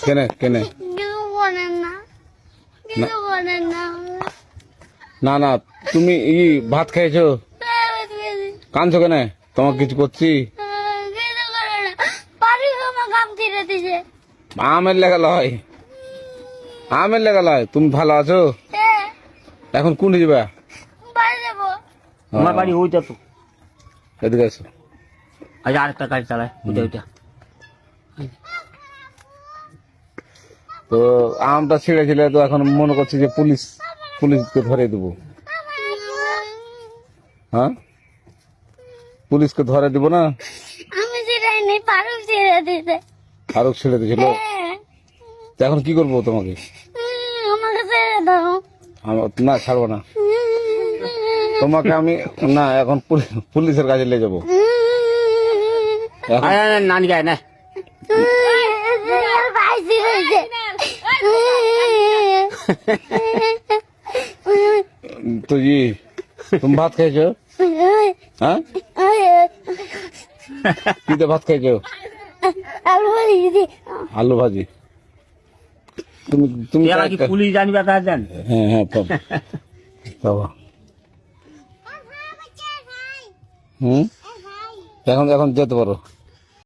কেনে কেনে কিছু বলেন না, কিছু বলেন না। না না তুমি ভাত খেয়েছো? কাঁদছো কেনে? তোমাকে কিছু করছি? কিছু করে না, বাড়ি আমার কাম ছেড়ে দিছে। আমের লেগা লয়, আমের লেগা লয়। তুমি ভালো আছো? এখন কোন যাবা? বাড়ি যাবো। আমার বাড়ি ওইটা তো। এদিকে এসো। আজ আরেকটা গাড়ি চালায় ওইটা ওইটা। তো আমটা ছিঁড়েছিলে তো এখন মনে করছি যে পুলিশকে ধরে দেবো। হ্যাঁ, পুলিশকে ধরে দিব না? আমি ছেড়াইনি, ফারুক ছেড়ে দিছে। ফারুক ছেড়ে দিয়েছিল। তো এখন কি করবো তোমাকে? আমাকে ছেড়ে দাও। না ছাড়বো না তোমাকে আমি। না এখন পুলিশের কাছে নিয়ে যাবো। এখন নানি গায়ে না ভাই ছিঁড়েছে। তো তুমি ভাত খেয়েছো? হ্যাঁ, কিতে ভাত খেয়েছো? আলু ভাজি দিদি। আলু ভাজি। তুমি তুমি এরা কি পুলিশ জানবে তা জান? হ্যাঁ হ্যাঁ বাবা। এখন এখন যেতে পারো।